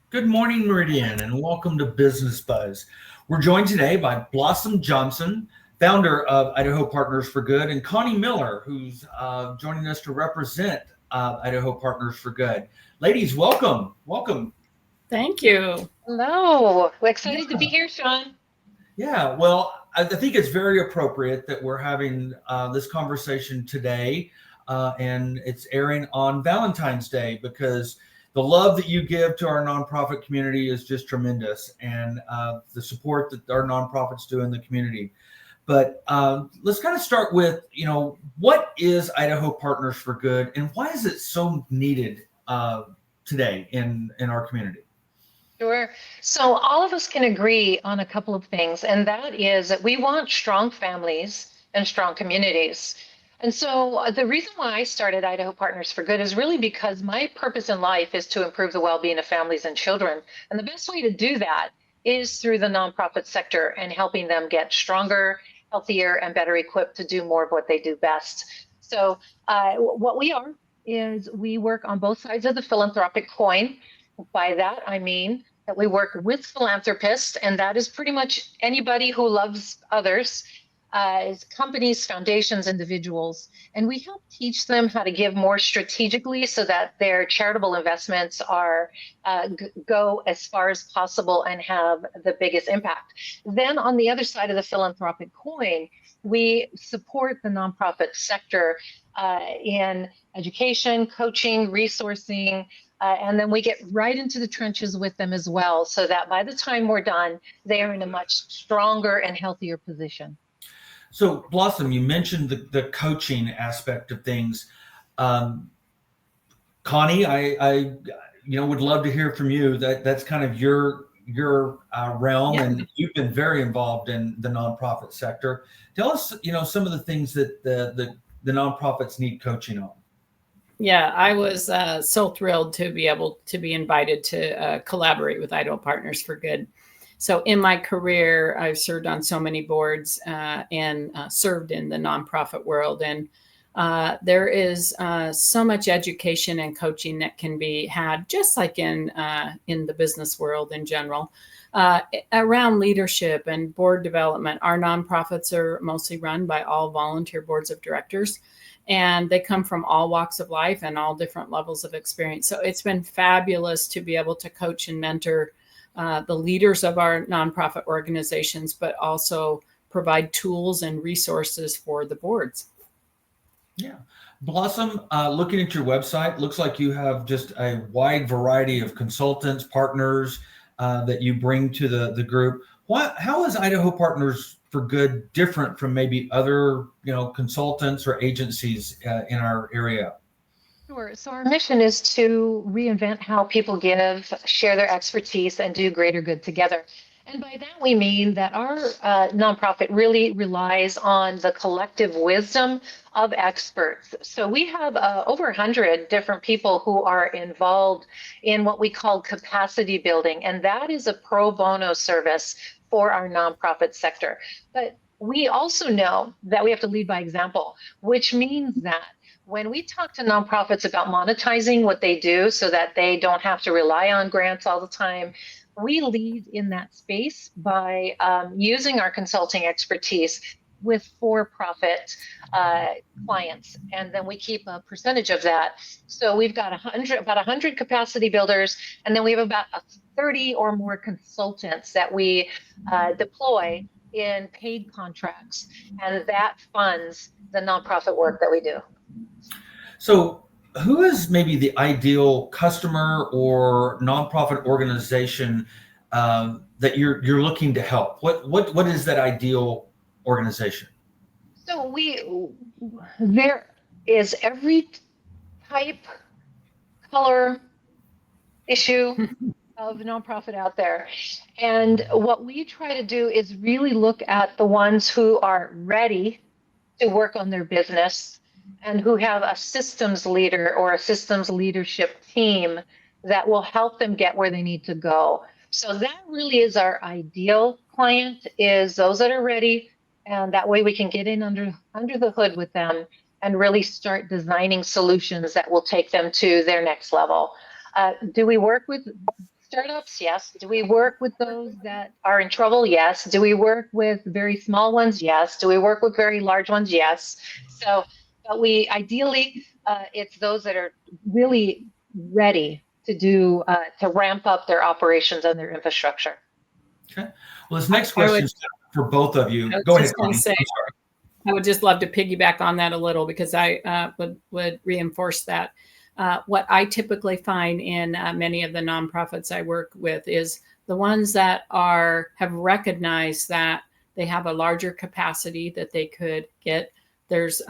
Good morning, Meridian, and welcome to Business Buzz. We're joined today by Blossom Johnson, founder of Idaho Partners for Good, and Connie Miller, who's joining us to represent Idaho Partners for Good. Ladies, welcome. Welcome. Thank you. Hello. We're excited to Yeah. be here, Sean. Yeah, well, I think it's very appropriate that we're having this conversation today, and it's airing on Valentine's Day because the love that you give to our nonprofit community is just tremendous, and the support that our nonprofits do in the community. But let's kind of start with, what is Idaho Partners for Good, and why is it so needed today in our community? Sure. So all of us can agree on a couple of things, and that is that we want strong families and strong communities. And so the reason why I started Idaho Partners for Good is really because my purpose in life is to improve the well-being of families and children. And the best way to do that is through the nonprofit sector and helping them get stronger, healthier, and better equipped to do more of what they do best. So what we are is we work on both sides of the philanthropic coin. By that, I mean that we work with philanthropists, and that is pretty much anybody who loves others, is companies, foundations, individuals. And we help teach them how to give more strategically so that their charitable investments are go as far as possible and have the biggest impact. Then on the other side of the philanthropic coin, we support the nonprofit sector in education, coaching, resourcing, and then we get right into the trenches with them as well, so that by the time we're done, they are in a much stronger and healthier position. So, Blossom, you mentioned the coaching aspect of things. Connie, I would love to hear from you. That's kind of your realm, Yeah. and you've been very involved in the nonprofit sector. Tell us, some of the things that the nonprofits need coaching on. Yeah, I was so thrilled to be able to be invited to collaborate with Idaho Partners for Good. So in my career, I've served on so many boards and served in the nonprofit world. And there is so much education and coaching that can be had, just like in the business world in general, around leadership and board development. Our nonprofits are mostly run by all volunteer boards of directors, and they come from all walks of life and all different levels of experience. So it's been fabulous to be able to coach and mentor the leaders of our nonprofit organizations, but also provide tools and resources for the boards. Yeah. Blossom, looking at your website, looks like you have just a wide variety of consultants, partners that you bring to the group. How is Idaho Partners for Good different from maybe other, consultants or agencies in our area? Sure. So our mission is to reinvent how people give, share their expertise, and do greater good together. And by that, we mean that our nonprofit really relies on the collective wisdom of experts. So we have over 100 different people who are involved in what we call capacity building, and that is a pro bono service for our nonprofit sector. But we also know that we have to lead by example, which means that when we talk to nonprofits about monetizing what they do so that they don't have to rely on grants all the time, we lead in that space by using our consulting expertise with for-profit clients, and then we keep a percentage of that. So we've got about 100 capacity builders, and then we have about 30 or more consultants that we deploy in paid contracts, and that funds the nonprofit work that we do. So, who is maybe the ideal customer or nonprofit organization that you're looking to help? What is that ideal organization? So there is every type, color, issue of nonprofit out there. And what we try to do is really look at the ones who are ready to work on their business and who have a systems leader or a systems leadership team that will help them get where they need to go. So that really is our ideal client, is those that are ready, and that way we can get in under the hood with them and really start designing solutions that will take them to their next level. Do we work with startups? Yes. Do we work with those that are in trouble? Yes. Do we work with very small ones? Yes. Do we work with very large ones? Yes. So, but we ideally, it's those that are really ready to do to ramp up their operations and their infrastructure. Okay. Well, this next I would, question is for both of you. I was Go ahead, just going Connie. to say, I'm sorry. I would just love to piggyback on that a little because I would reinforce that. What I typically find in many of the nonprofits I work with is the ones that have recognized that they have a larger capacity that they could get. There's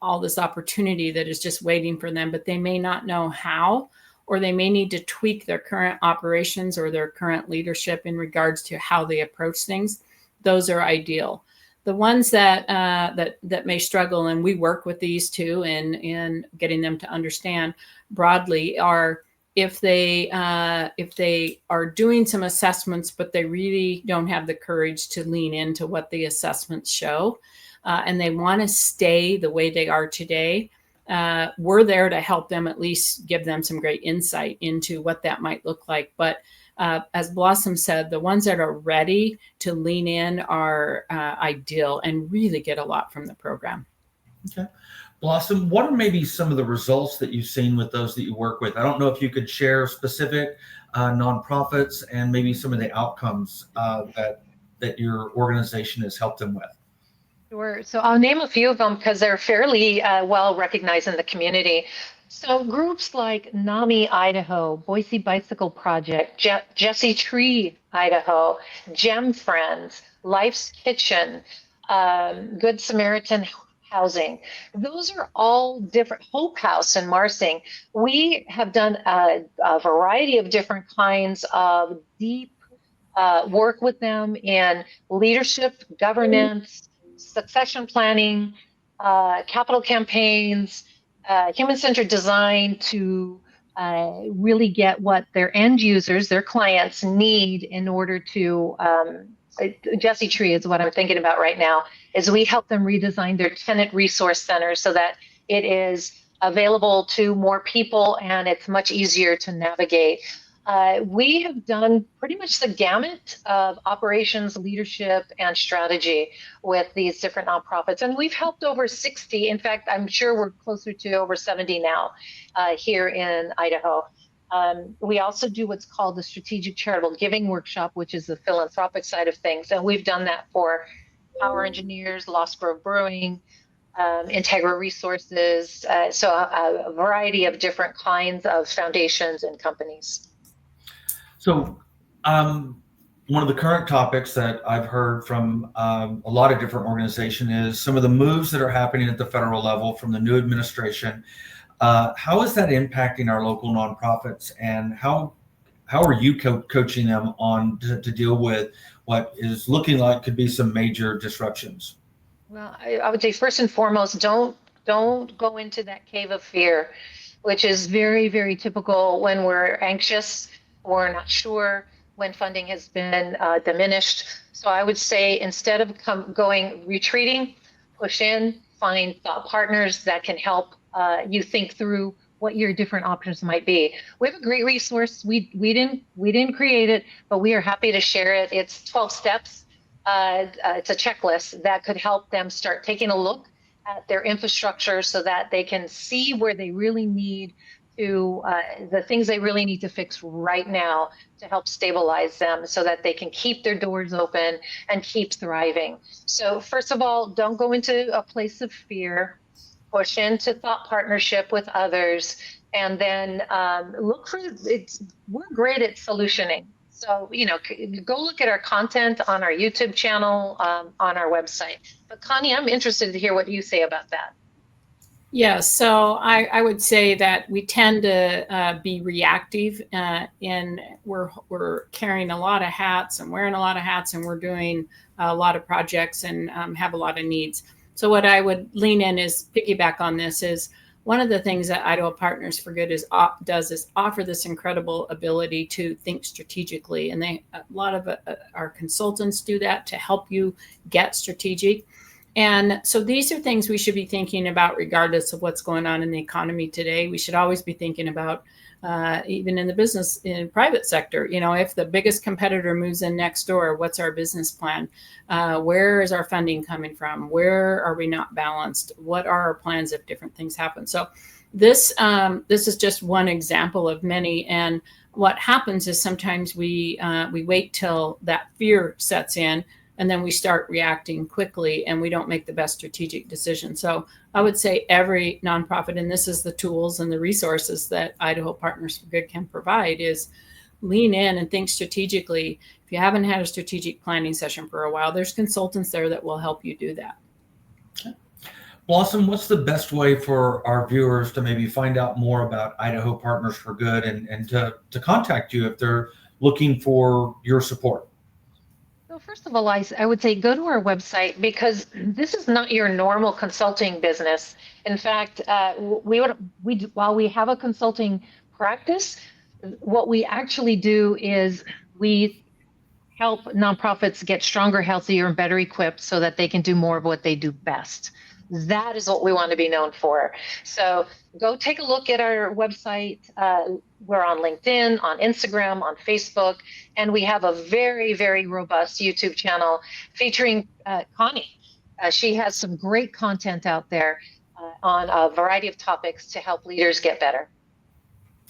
all this opportunity that is just waiting for them, but they may not know how, or they may need to tweak their current operations or their current leadership in regards to how they approach things. Those are ideal. The ones that may struggle, and we work with these too, in getting them to understand broadly, are if they are doing some assessments, but they really don't have the courage to lean into what the assessments show, and they want to stay the way they are today. We're there to help them, at least give them some great insight into what that might look like. But as Blossom said, the ones that are ready to lean in are ideal and really get a lot from the program. Okay. Blossom, what are maybe some of the results that you've seen with those that you work with? I don't know if you could share specific nonprofits and maybe some of the outcomes that your organization has helped them with. Sure. So I'll name a few of them because they're fairly well recognized in the community. So groups like NAMI Idaho, Boise Bicycle Project, Jesse Tree Idaho, Gem Friends, Life's Kitchen, Good Samaritan Housing. Those are all different. Hope House in Marsing. We have done a variety of different kinds of deep work with them in leadership, governance, succession planning, capital campaigns, human-centered design to really get what their end users, their clients need in order to, Jesse Tree is what I'm thinking about right now, is we help them redesign their tenant resource centers so that it is available to more people and it's much easier to navigate. We have done pretty much the gamut of operations, leadership, and strategy with these different nonprofits. And we've helped over 60. In fact, I'm sure we're closer to over 70 now here in Idaho. We also do what's called the Strategic Charitable Giving Workshop, which is the philanthropic side of things. And we've done that for Power Engineers, Lost Grove Brewing, Integra Resources, so a variety of different kinds of foundations and companies. So one of the current topics that I've heard from a lot of different organizations is some of the moves that are happening at the federal level from the new administration. How is that impacting our local nonprofits, and how are you coaching them on to deal with what is looking like could be some major disruptions? Well, I would say first and foremost, don't go into that cave of fear, which is very, very typical when we're anxious or not sure, when funding has been diminished. So I would say instead of retreating, push in, find thought partners that can help you think through what your different options might be. We have a great resource. We didn't create it, but we are happy to share it. It's 12 steps. It's a checklist that could help them start taking a look at their infrastructure so that they can see where they really need to, the things they really need to fix right now to help stabilize them so that they can keep their doors open and keep thriving. So first of all, don't go into a place of fear, push into thought partnership with others, and then look for, we're great at solutioning. So, go look at our content on our YouTube channel, on our website. But Connie, I'm interested to hear what you say about that. Yeah, so I would say that we tend to be reactive, and we're carrying a lot of hats and wearing a lot of hats, and we're doing a lot of projects and have a lot of needs. So what I would lean in is piggyback on this is one of the things that Idaho Partners for Good does is offer this incredible ability to think strategically, and a lot of our consultants do that to help you get strategic. And so these are things we should be thinking about regardless of what's going on in the economy today. We should always be thinking about even in the business, in private sector. If the biggest competitor moves in next door, what's our business plan? Where is our funding coming from? Where are we not balanced? What are our plans if different things happen? So this is just one example of many. And what happens is sometimes we wait till that fear sets in, and then we start reacting quickly, and we don't make the best strategic decision. So I would say every nonprofit, and this is the tools and the resources that Idaho Partners for Good can provide, is lean in and think strategically. If you haven't had a strategic planning session for a while, there's consultants there that will help you do that. Okay. Blossom, what's the best way for our viewers to maybe find out more about Idaho Partners for Good and to contact you if they're looking for your support? So first of all, I would say go to our website, because this is not your normal consulting business. In fact, while we have a consulting practice, what we actually do is we help nonprofits get stronger, healthier, and better equipped so that they can do more of what they do best. That is what we want to be known for. So go take a look at our website. We're on LinkedIn, on Instagram, on Facebook, and we have a very, very robust YouTube channel featuring Connie. She has some great content out there on a variety of topics to help leaders get better.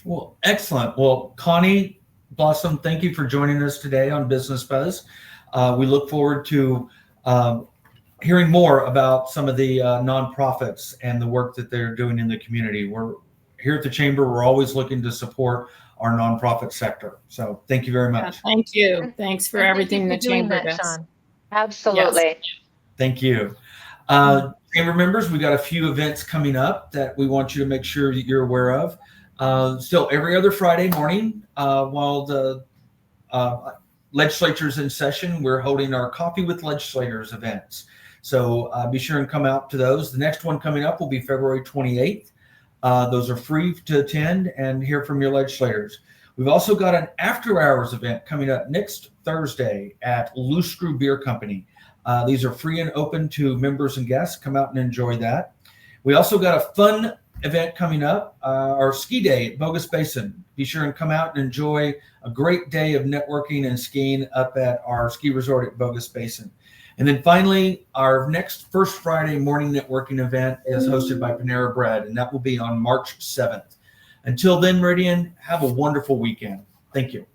Well, excellent. Well, Connie, Blossom, thank you for joining us today on Business Buzz. We look forward to hearing more about some of the nonprofits and the work that they're doing in the community. We're here at the Chamber. We're always looking to support our nonprofit sector. So thank you very much. Yeah, thank you. Thanks for everything the Chamber does. Sean. Absolutely. Yes. Thank you. Chamber members, we got a few events coming up that we want you to make sure that you're aware of. Still every other Friday morning, while the legislature's in session, we're holding our Coffee with Legislators events. So be sure and come out to those. The next one coming up will be February 28th. Those are free to attend and hear from your legislators. We've also got an after hours event coming up next Thursday at Loose Screw Beer Company. These are free and open to members and guests. Come out and enjoy that. We also got a fun event coming up, our ski day at Bogus Basin. Be sure and come out and enjoy a great day of networking and skiing up at our ski resort at Bogus Basin. And then finally, our next First Friday morning networking event is hosted by Panera Bread, and that will be on March 7th. Until then, Meridian, have a wonderful weekend. Thank you.